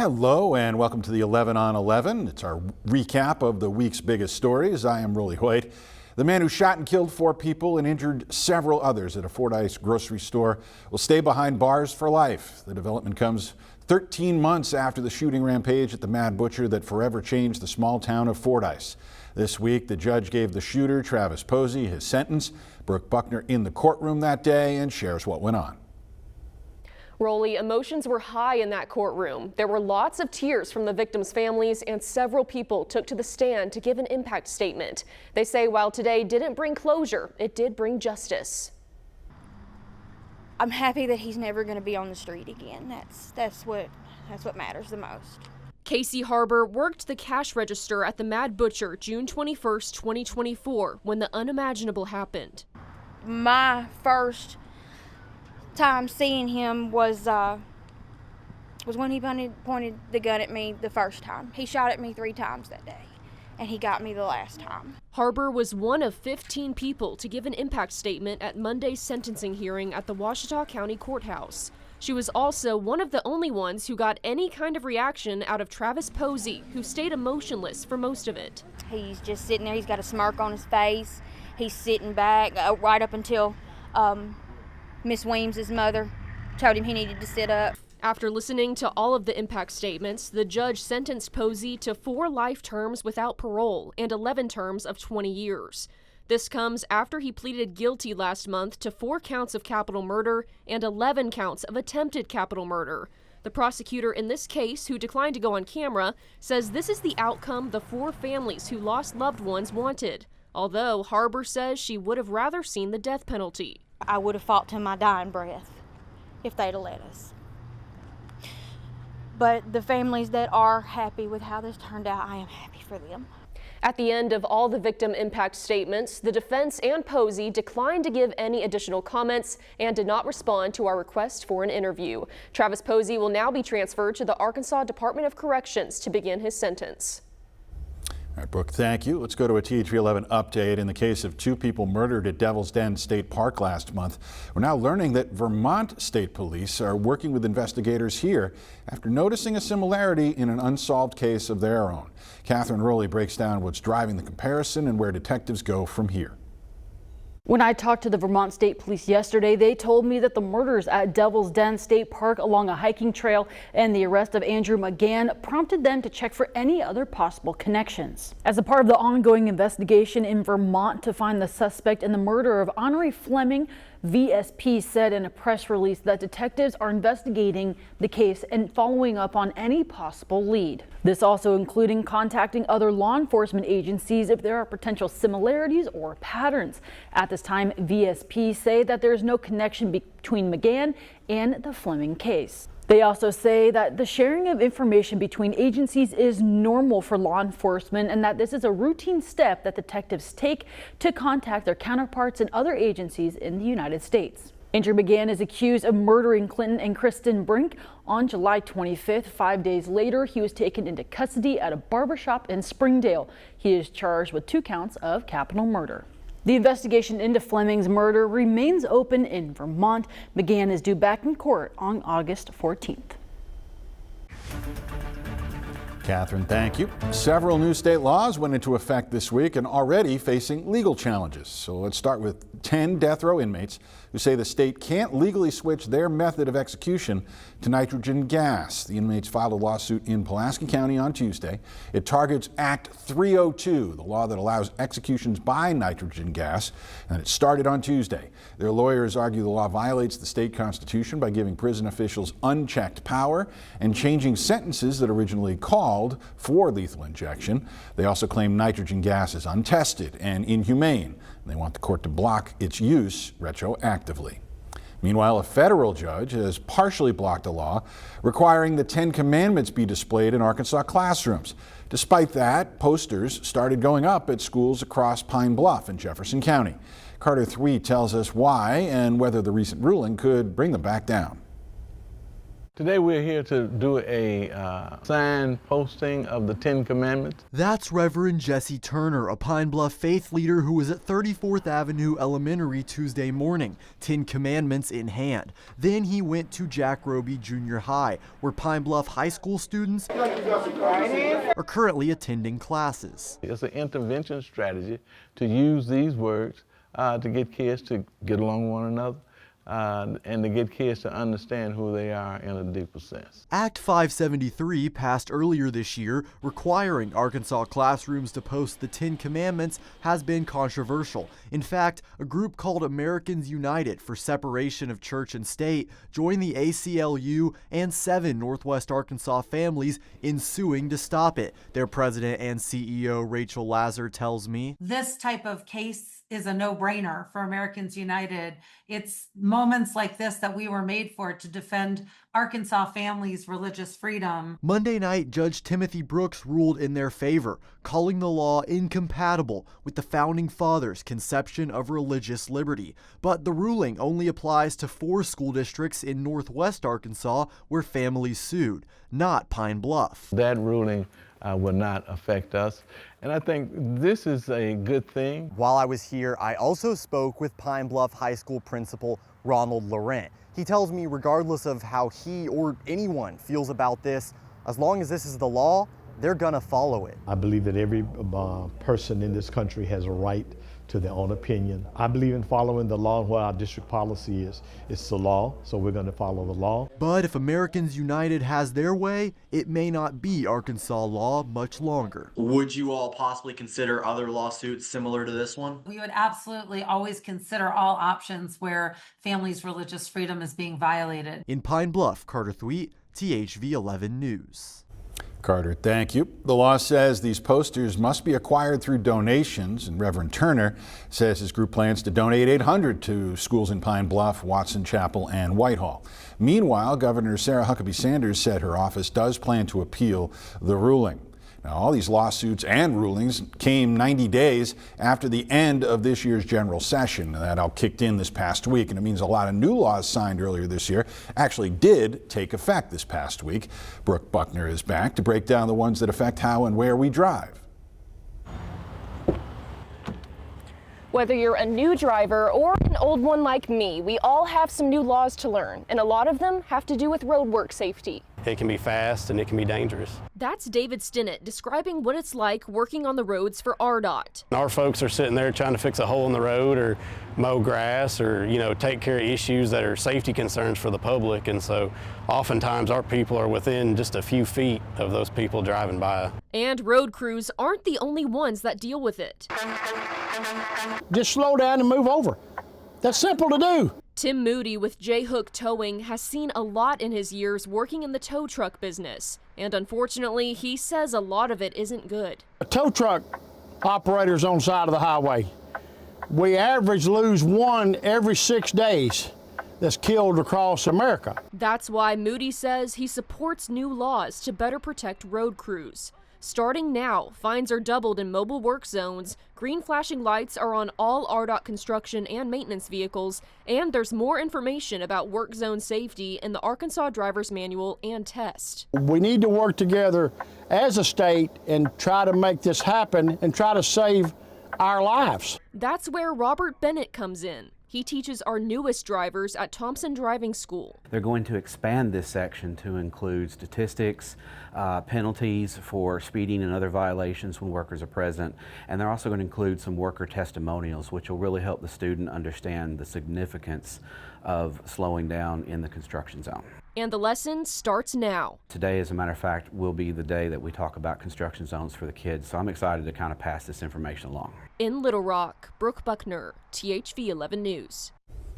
Hello and welcome to the 11 on 11. It's our recap of the week's biggest stories. I am Hoyt. The man who shot and killed 4 people and injured several others at a Fordyce grocery store will stay behind bars for life. The development comes 13 months after the shooting rampage at the Mad Butcher that forever changed the small town of Fordyce. This week, the judge gave the shooter, Travis Posey, his sentence. Brooke Buckner in the courtroom that day and shares what went on. Rolly, emotions were high in that courtroom. There were lots of tears from the victims' families, and several people took to the stand to give an impact statement. They say while today didn't bring closure, it did bring justice. I'm happy that he's never going to be on the street again. That's what matters the most. Casey Harbor worked the cash register at the Mad Butcher June 21st, 2024, when the unimaginable happened. My first time seeing him was when he pointed the gun at me the first time. He shot at me 3 times that day, and he got me the last time. Harbor was one of 15 people to give an impact statement at Monday's sentencing hearing at the Ouachita County Courthouse. She was also one of the only ones who got any kind of reaction out of Travis Posey, who stayed emotionless for most of it. He's just sitting there. He's got a smirk on his face. He's sitting back right up until Miss Weems's mother told him he needed to sit up. After listening to all of the impact statements, the judge sentenced Posey to 4 life terms without parole and 11 terms of 20 years. This comes after he pleaded guilty last month to 4 counts of capital murder and 11 counts of attempted capital murder. The prosecutor in this case, who declined to go on camera, says this is the outcome the 4 families who lost loved ones wanted, although Harbor says she would have rather seen the death penalty. I would have fought to my dying breath if they'd have let us. But the families that are happy with how this turned out, I am happy for them. At the end of all the victim impact statements, the defense and Posey declined to give any additional comments and did not respond to our request for an interview. Travis Posey will now be transferred to the Arkansas Department of Corrections to begin his sentence. All right, Brooke, thank you. Let's go to a THV 11 update. In the case of 2 people murdered at Devil's Den State Park last month, we're now learning that Vermont State Police are working with investigators here after noticing a similarity in an unsolved case of their own. Catherine Rowley breaks down what's driving the comparison and where detectives go from here. When I talked to the Vermont State Police yesterday, they told me that the murders at Devil's Den State Park along a hiking trail and the arrest of Andrew McGann prompted them to check for any other possible connections. As a part of the ongoing investigation in Vermont to find the suspect in the murder of Henri Fleming, VSP said in a press release that detectives are investigating the case and following up on any possible lead. This also including contacting other law enforcement agencies if there are potential similarities or patterns. At this time, VSP say that there is no connection between McGann and the Fleming case. They also say that the sharing of information between agencies is normal for law enforcement and that this is a routine step that detectives take to contact their counterparts in other agencies in the United States. Andrew McGann is accused of murdering Clinton and Kristen Brink on July 25th. 5 days later, he was taken into custody at a barbershop in Springdale. He is charged with 2 counts of capital murder. The investigation into Fleming's murder remains open in Vermont. McGann is due back in court on August 14th. Catherine, thank you. Several new state laws went into effect this week and already facing legal challenges. So let's start with 10 death row inmates who say the state can't legally switch their method of execution to nitrogen gas. The inmates filed a lawsuit in Pulaski County on Tuesday. It targets Act 302, the law that allows executions by nitrogen gas, and it started on Tuesday. Their lawyers argue the law violates the state constitution by giving prison officials unchecked power and changing sentences that originally called for lethal injection. They also claim nitrogen gas is untested and inhumane. They want the court to block its use retroactively. Meanwhile, a federal judge has partially blocked a law requiring the 10 Commandments be displayed in Arkansas classrooms. Despite that, posters started going up at schools across Pine Bluff in Jefferson County. Carter Thwee tells us why and whether the recent ruling could bring them back down. Today we're here to do a sign posting of the 10 Commandments. That's Reverend Jesse Turner, a Pine Bluff faith leader who was at 34th Avenue Elementary Tuesday morning, 10 Commandments in hand. Then he went to Jack Roby Junior High, where Pine Bluff High School students are currently attending classes. It's an intervention strategy to use these words to get kids to get along with one another. And to get kids to understand who they are in a deeper sense. Act 573 passed earlier this year, requiring Arkansas classrooms to post the 10 Commandments, has been controversial. In fact, a group called Americans United for Separation of Church and State joined the ACLU and 7 Northwest Arkansas families in suing to stop it. Their president and CEO, Rachel Lazar, tells me, "This type of case is a no-brainer for Americans United. It's moments like this that we were made for, to defend Arkansas families' religious freedom." Monday night, Judge Timothy Brooks ruled in their favor, calling the law incompatible with the Founding Fathers' conception of religious liberty. But the ruling only applies to 4 school districts in Northwest Arkansas where families sued, not Pine Bluff. That ruling will not affect us. And I think this is a good thing. While I was here, I also spoke with Pine Bluff High School principal Ronald Laurent. He tells me regardless of how he or anyone feels about this, as long as this is the law, they're gonna follow it. I believe that every person in this country has a right to their own opinion. I believe in following the law, and what our district policy is. It's the law, so we're going to follow the law. But if Americans United has their way, it may not be Arkansas law much longer. Would you all possibly consider other lawsuits similar to this one? We would absolutely always consider all options where families' religious freedom is being violated. In Pine Bluff, Carter Thweet, THV 11 News. Carter, thank you. The law says these posters must be acquired through donations, and Reverend Turner says his group plans to donate 800 to schools in Pine Bluff, Watson Chapel, and Whitehall. Meanwhile, Governor Sarah Huckabee Sanders said her office does plan to appeal the ruling. Now, all these lawsuits and rulings came 90 days after the end of this year's general session. That all kicked in this past week, and it means a lot of new laws signed earlier this year actually did take effect this past week. Brooke Buckner is back to break down the ones that affect how and where we drive. Whether you're a new driver or an old one like me, we all have some new laws to learn, and a lot of them have to do with road work safety. It can be fast and it can be dangerous. That's David Stinnett describing what it's like working on the roads for RDOT. Our folks are sitting there trying to fix a hole in the road or mow grass or, take care of issues that are safety concerns for the public. And so oftentimes our people are within just a few feet of those people driving by. And road crews aren't the only ones that deal with it. Just slow down and move over. That's simple to do. Tim Moody with J Hook Towing has seen a lot in his years working in the tow truck business. And unfortunately, he says a lot of it isn't good. A tow truck operators on the side of the highway, we average lose 1 every 6 days that's killed across America. That's why Moody says he supports new laws to better protect road crews. Starting now, fines are doubled in mobile work zones, green flashing lights are on all RDOT construction and maintenance vehicles, and there's more information about work zone safety in the Arkansas Driver's Manual and test. We need to work together as a state and try to make this happen and try to save our lives. That's where Robert Bennett comes in. He teaches our newest drivers at Thompson Driving School. They're going to expand this section to include statistics, penalties for speeding and other violations when workers are present, and they're also going to include some worker testimonials, which will really help the student understand the significance of slowing down in the construction zone. And the lesson starts now. Today, as a matter of fact, will be the day that we talk about construction zones for the kids, so I'm excited to kind of pass this information along. In Little Rock, Brooke Buckner, THV 11 News.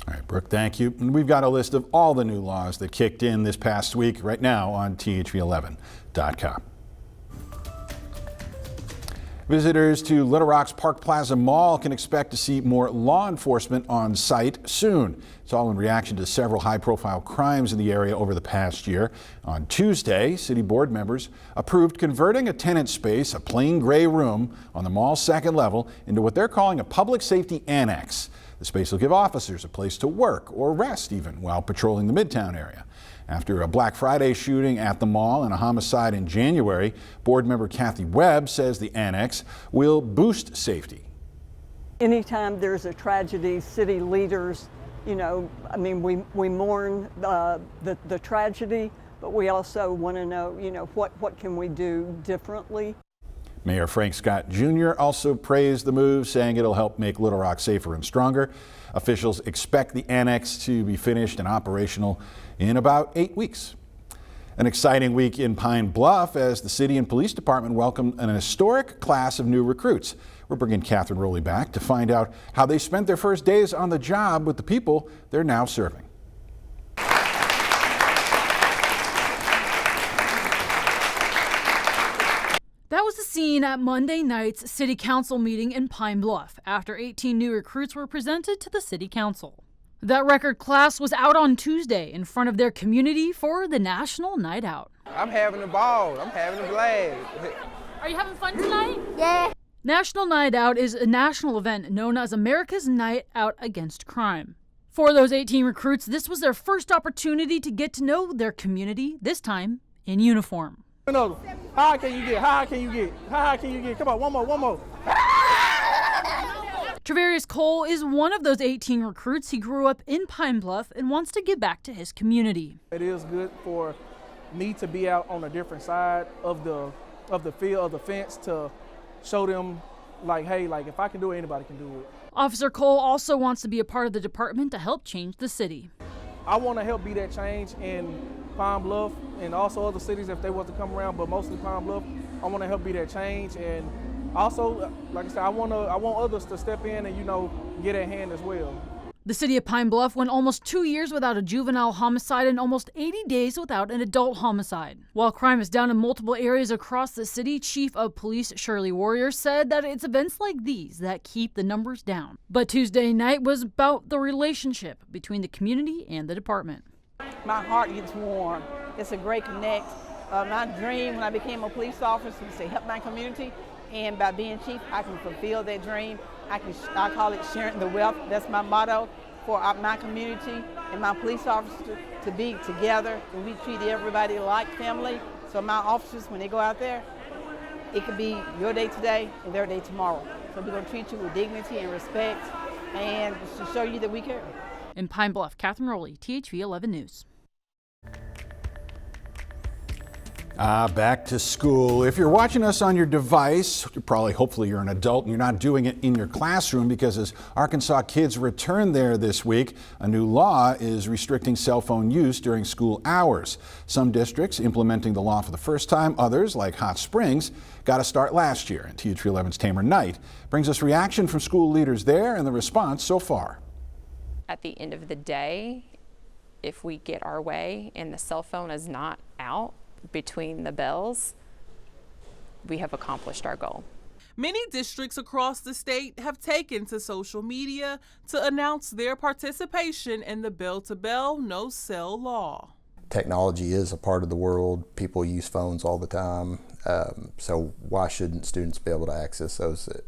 All right, Brooke, thank you. And we've got a list of all the new laws that kicked in this past week right now on THV11.com. Visitors to Little Rock's Park Plaza Mall can expect to see more law enforcement on site soon. It's all in reaction to several high-profile crimes in the area over the past year. On Tuesday, city board members approved converting a tenant space, a plain gray room on the mall's second level, into what they're calling a public safety annex. The space will give officers a place to work or rest even while patrolling the Midtown area. After a Black Friday shooting at the mall and a homicide in January, board member Kathy Webb says the annex will boost safety. Anytime there's a tragedy, city leaders, we mourn the tragedy, but we also want to know, what can we do differently. Mayor Frank Scott Jr. also praised the move, saying it'll help make Little Rock safer and stronger. Officials expect the annex to be finished and operational in about 8 weeks. An exciting week in Pine Bluff as the city and police department welcomed an historic class of new recruits. We're bringing Catherine Rowley back to find out how they spent their first days on the job with the people they're now serving. That was the scene at Monday night's City Council meeting in Pine Bluff after 18 new recruits were presented to the City Council. That record class was out on Tuesday in front of their community for the National Night Out. I'm having a ball. I'm having a blast. Are you having fun tonight? Yeah. National Night Out is a national event known as America's Night Out Against Crime. For those 18 recruits, this was their first opportunity to get to know their community, this time in uniform. How high can you get? How high can you get? How high can you get? Come on, one more. Travarius Cole is one of those 18 recruits. He grew up in Pine Bluff and wants to give back to his community. It is good for me to be out on a different side of the field, of the fence, to show them, hey, if I can do it, anybody can do it. Officer Cole also wants to be a part of the department to help change the city. I want to help be that change in Pine Bluff and also other cities if they want to come around, but mostly Pine Bluff. I want to help be that change, and also, like I said, I want others to step in and get a hand as well. The city of Pine Bluff went almost 2 years without a juvenile homicide and almost 80 days without an adult homicide. While crime is down in multiple areas across the city, Chief of Police Shirley Warrior said that it's events like these that keep the numbers down. But Tuesday night was about the relationship between the community and the department. My heart gets warm. It's a great connect. My dream when I became a police officer was to help my community, and by being chief, I can fulfill that dream. I call it sharing the wealth. That's my motto for my community and my police officers to be together, and we treat everybody like family. So my officers, when they go out there, it could be your day today and their day tomorrow. So we're going to treat you with dignity and respect, and to show you that we care. In Pine Bluff, Catherine Rowley, THV 11 News. Back to school. If you're watching us on your device, hopefully you're an adult and you're not doing it in your classroom, because as Arkansas kids return there this week, a new law is restricting cell phone use during school hours. Some districts implementing the law for the first time, others, like Hot Springs, got to start last year. And THV 11's Tamer Knight brings us reaction from school leaders there and the response so far. At the end of the day, if we get our way and the cell phone is not out between the bells, we have accomplished our goal. Many districts across the state have taken to social media to announce their participation in the bell-to-bell no cell law. Technology is a part of the world. People use phones all the time, so why shouldn't students be able to access those at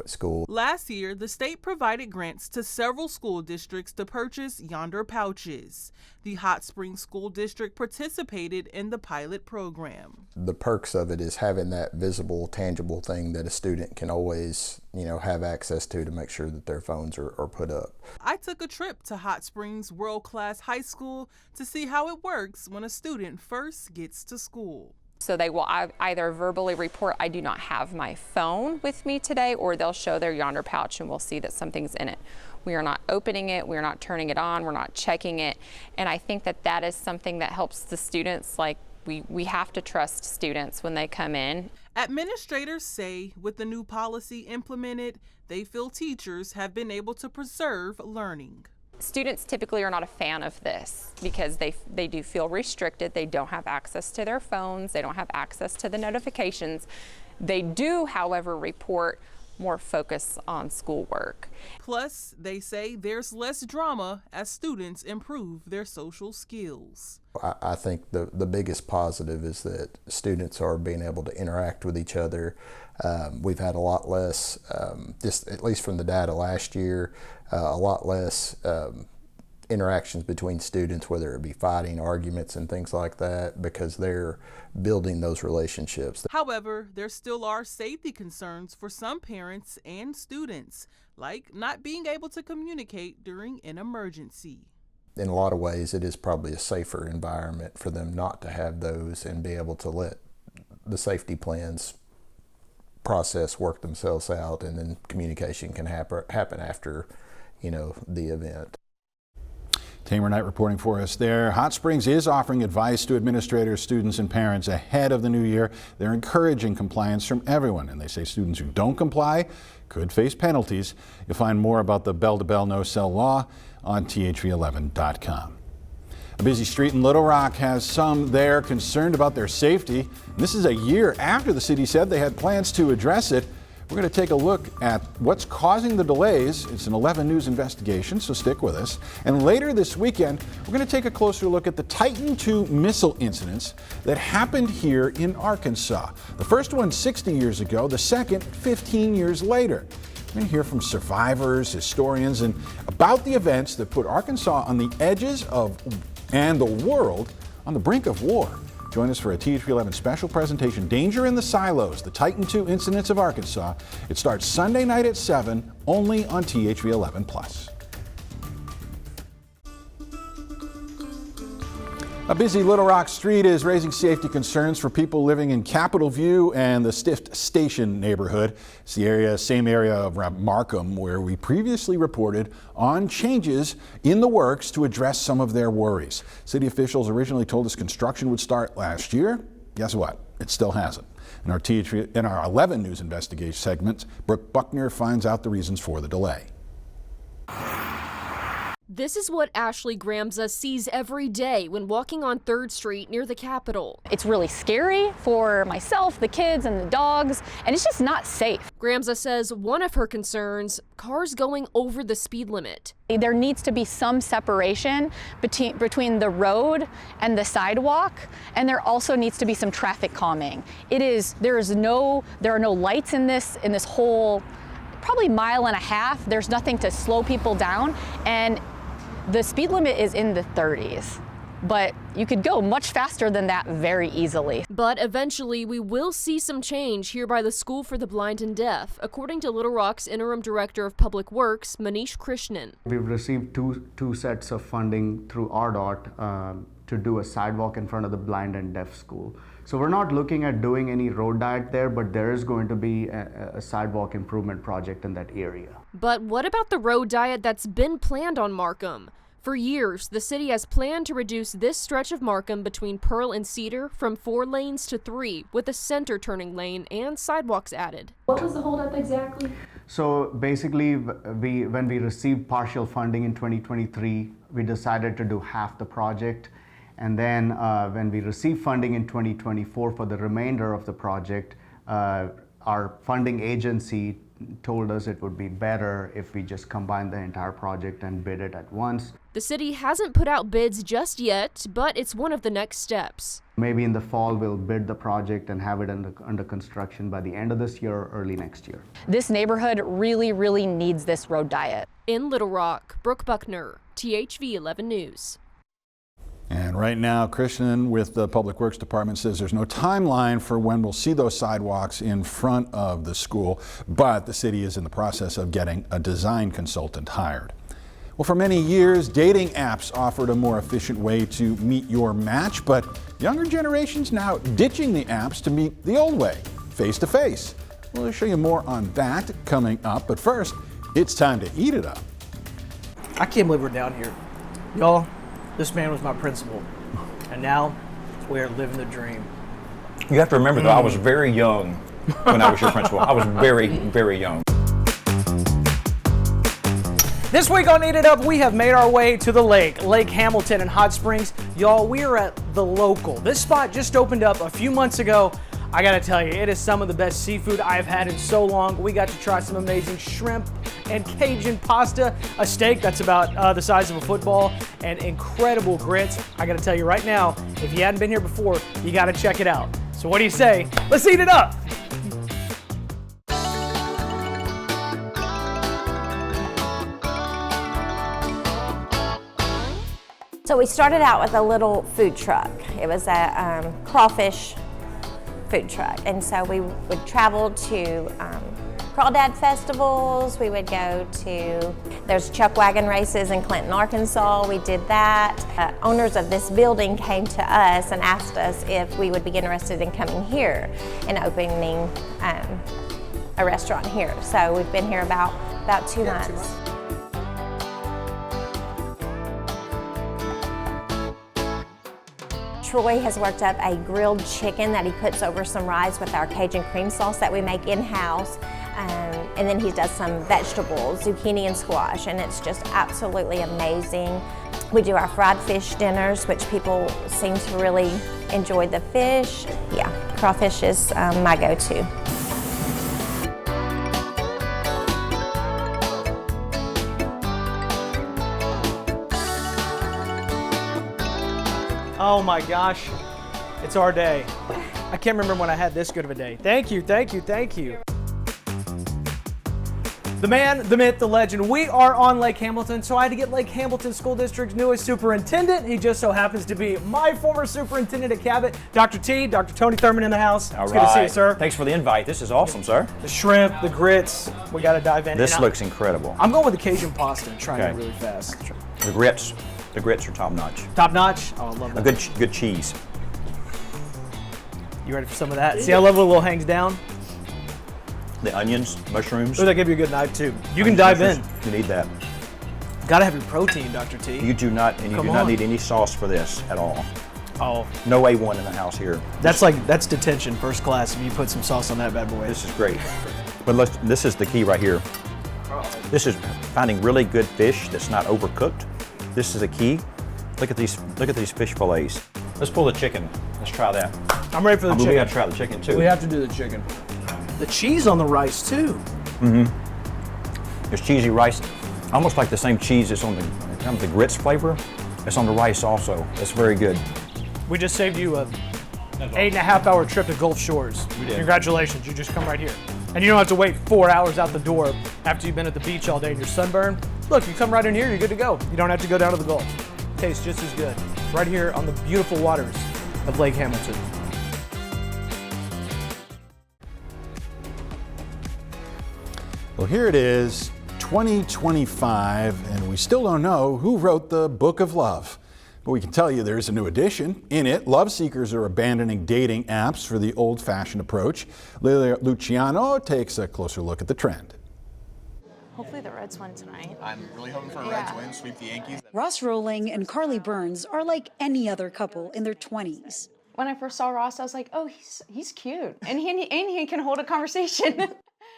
school? Last year, the state provided grants to several school districts to purchase Yonder pouches. The Hot Springs School District participated in the pilot program. The perks of it is having that visible, tangible thing that a student can always, have access to make sure that their phones are put up. I took a trip to Hot Springs World Class High School to see how it works when a student first gets to school. So they will either verbally report, I do not have my phone with me today, or they'll show their Yonder pouch and we'll see that something's in it. We are not opening it, we're not turning it on, we're not checking it. And I think that is something that helps the students. We have to trust students when they come in. Administrators say with the new policy implemented, they feel teachers have been able to preserve learning. Students typically are not a fan of this because they do feel restricted. They don't have access to their phones. They don't have access to the notifications. They do, however, report more focus on schoolwork. Plus, they say there's less drama as students improve their social skills. I think the biggest positive is that students are being able to interact with each other. We've had a lot less, just at least from the data last year, a lot less interactions between students, whether it be fighting, arguments, and things like that, because they're building those relationships. However, there still are safety concerns for some parents and students, like not being able to communicate during an emergency. In a lot of ways, it is probably a safer environment for them not to have those and be able to let the safety plans process work themselves out, and then communication can happen after, the event. Tamer Knight reporting for us there. Hot Springs is offering advice to administrators, students, and parents ahead of the new year. They're encouraging compliance from everyone, and they say students who don't comply could face penalties. You'll find more about the bell-to-bell no-cell law on thv11.com. A busy street in Little Rock has some there concerned about their safety. And this is a year after the city said they had plans to address it. We're going to take a look at what's causing the delays. It's an 11 News investigation, so stick with us. And later this weekend, we're going to take a closer look at the Titan II missile incidents that happened here in Arkansas. The first one 60 years ago, the second 15 years later. We're going to hear from survivors, historians, and about the events that put Arkansas on the edges of and the world on the brink of war. Join us for a THV11 special presentation, Danger in the Silos, the Titan II Incidents of Arkansas. It starts Sunday night at 7, only on THV11+. A busy Little Rock street is raising safety concerns for people living in Capitol View and the Stift Station neighborhood. It's the same area of Markham where we previously reported on changes in the works to address some of their worries. City officials originally told us construction would start last year. Guess what? It still hasn't. In our 11 News investigation segment, Brooke Buckner finds out the reasons for the delay. This is what Ashley Gramza sees every day when walking on 3rd Street near the Capitol. It's really scary for myself, the kids, and the dogs, and it's just not safe. Gramza says one of her concerns, cars going over the speed limit. There needs to be some separation between the road and the sidewalk, and there also needs to be some traffic calming. There are no lights in this whole probably mile and a half. There's nothing to slow people down, and the speed limit is in the 30s, but you could go much faster than that very easily. But eventually we will see some change here by the School for the Blind and Deaf, according to Little Rock's Interim Director of Public Works, Manish Krishnan. We've received two sets of funding through RDOT to do a sidewalk in front of the blind and deaf school. So we're not looking at doing any road diet there, but there is going to be a sidewalk improvement project in that area. But what about the road diet that's been planned on Markham? For years, the city has planned to reduce this stretch of Markham between Pearl and Cedar from 4 lanes to 3, with a center turning lane and sidewalks added. What was the holdup exactly? So basically, when we received partial funding in 2023, we decided to do half the project. And then when we received funding in 2024 for the remainder of the project, our funding agency told us it would be better if we just combine the entire project and bid it at once. The city hasn't put out bids just yet, but it's one of the next steps. Maybe in the fall we'll bid the project and have it under construction by the end of this year or early next year. This neighborhood really, really needs this road diet. In Little Rock, Brooke Buckner, THV 11 News. And right now, Krishnan with the Public Works Department says there's no timeline for when we'll see those sidewalks in front of the school, but the city is in the process of getting a design consultant hired. Well, for many years, dating apps offered a more efficient way to meet your match, but younger generations now ditching the apps to meet the old way, face-to-face. We'll show you more on that coming up, but first, it's time to eat it up. I can't believe we're down here. Y'all, this man was my principal, and now we're living the dream. You have to remember, though, I was very young when I was your principal. I was very, very young. This week on Eat It Up, we have made our way to the lake, Lake Hamilton in Hot Springs. Y'all, we are at The Local. This spot just opened up a few months ago. I gotta tell you, it is some of the best seafood I've had in so long. We got to try some amazing shrimp and Cajun pasta, a steak that's about the size of a football, and incredible grits. I gotta tell you right now, if you hadn't been here before, you gotta check it out. So what do you say? Let's eat it up! So we started out with a little food truck. It was a crawfish food truck. And so we would travel to crawdad festivals. We would go to, there's chuck wagon races in Clinton, Arkansas. We did that. Owners of this building came to us and asked us if we would be interested in coming here and opening a restaurant here. So we've been here about 2 months. Troy has worked up a grilled chicken that he puts over some rice with our Cajun cream sauce that we make in-house. And then he does some vegetables, zucchini and squash, and it's just absolutely amazing. We do our fried fish dinners, which people seem to really enjoy the fish. Yeah, crawfish is my go-to. Oh my gosh, it's our day. I can't remember when I had this good of a day. Thank you, thank you, thank you. The man, the myth, the legend. We are on Lake Hamilton, so I had to get Lake Hamilton School District's newest superintendent. He just so happens to be my former superintendent at Cabot, Dr. T, Dr. Tony Thurman in the house. All it's right. Good to see you, sir. Thanks for the invite. This is awesome, sir. The shrimp, the grits, we got to dive in. This looks incredible. I'm going with the Cajun pasta and trying it really fast. The grits are top notch. Top notch? Oh, I love that. A good cheese. You ready for some of that? See, I love when it little hangs down. The onions, mushrooms. Oh, that give you a good knife too. You can dive in. You need that. Gotta have your protein, Dr. T. You do not, and you do not need any sauce for this at all. Oh. No A1 in the house here. That's detention, first class, if you put some sauce on that bad boy. This is great. But this is the key right here. This is finding really good fish that's not overcooked. This is the key. Look at these fish fillets. Let's pull the chicken. Let's try that. I'm ready for the chicken. We gotta try the chicken too. We have to do the chicken. The cheese on the rice too. Mm-hmm. There's cheesy rice, almost like the same cheese that's on the grits flavor. It's on the rice also. It's very good. We just saved you a 8.5-hour trip to Gulf Shores. We did. Congratulations, you just come right here. And you don't have to wait 4 hours out the door after you've been at the beach all day and you're sunburned. Look, you come right in here, you're good to go. You don't have to go down to the Gulf. Tastes just as good. Right here on the beautiful waters of Lake Hamilton. Well, here it is, 2025, and we still don't know who wrote the Book of Love. But we can tell you there's a new edition. In it, love seekers are abandoning dating apps for the old-fashioned approach. Lilia Luciano takes a closer look at the trend. Hopefully the Reds win tonight. I'm really hoping for a Reds win, sweep the Yankees. Ross Rowling and Carly Burns are like any other couple in their 20s. When I first saw Ross, I was like, oh, he's cute. And he can hold a conversation.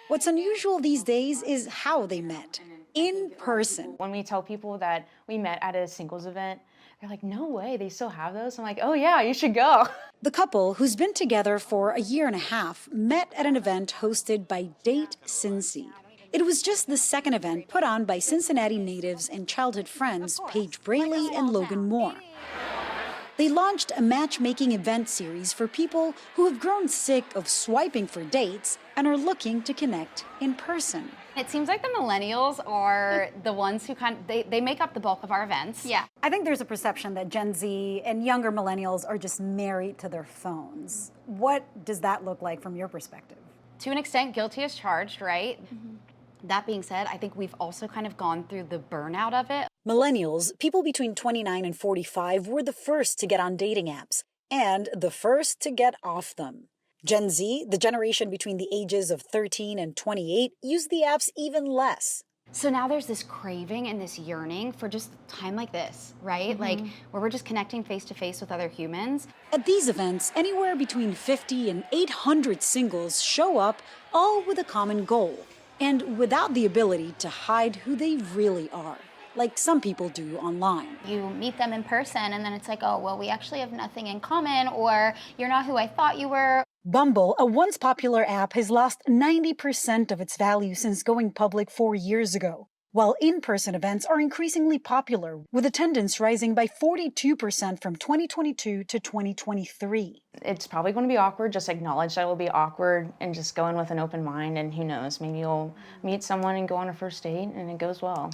What's unusual these days is how they met, in person. When we tell people that we met at a singles event, they're like, no way, they still have those? I'm like, oh yeah, you should go. The couple, who's been together for 1.5 years, met at an event hosted by Date Cincy. It was just the second event put on by Cincinnati natives and childhood friends Paige Braley and Logan Moore. They launched a matchmaking event series for people who have grown sick of swiping for dates and are looking to connect in person. It seems like the millennials are the ones who they make up the bulk of our events. Yeah. I think there's a perception that Gen Z and younger millennials are just married to their phones. What does that look like from your perspective? To an extent, guilty as charged, right? Mm-hmm. That being said, I think we've also kind of gone through the burnout of it. Millennials, people between 29 and 45, were the first to get on dating apps and the first to get off them. Gen Z, the generation between the ages of 13 and 28, use the apps even less. So now there's this craving and this yearning for just time like this, right? Mm-hmm. Like where we're just connecting face to face with other humans. At these events, anywhere between 50 and 800 singles show up, all with a common goal, and without the ability to hide who they really are, like some people do online. You meet them in person and then it's like, oh, well, we actually have nothing in common, or you're not who I thought you were. Bumble, a once popular app, has lost 90% of its value since going public 4 years ago, while in-person events are increasingly popular, with attendance rising by 42% from 2022 to 2023. It's probably going to be awkward. Just acknowledge that it will be awkward and just go in with an open mind, and who knows, maybe you'll meet someone and go on a first date and it goes well.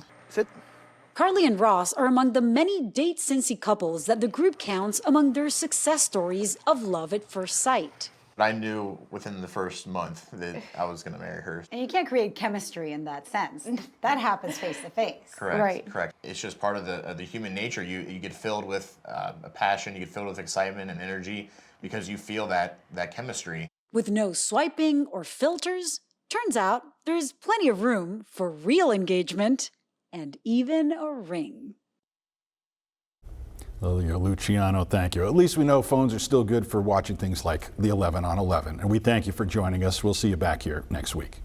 Carly and Ross are among the many Date Cincy couples that the group counts among their success stories of love at first sight. I knew within the first month that I was going to marry her. And you can't create chemistry in that sense. That happens face to face. Correct. Right. Correct. It's just part of the human nature. You get filled with a passion. You get filled with excitement and energy because you feel that chemistry. With no swiping or filters, turns out there's plenty of room for real engagement and even a ring. Lilia Luciano, thank you. At least we know phones are still good for watching things like the 11 on 11. And we thank you for joining us. We'll see you back here next week.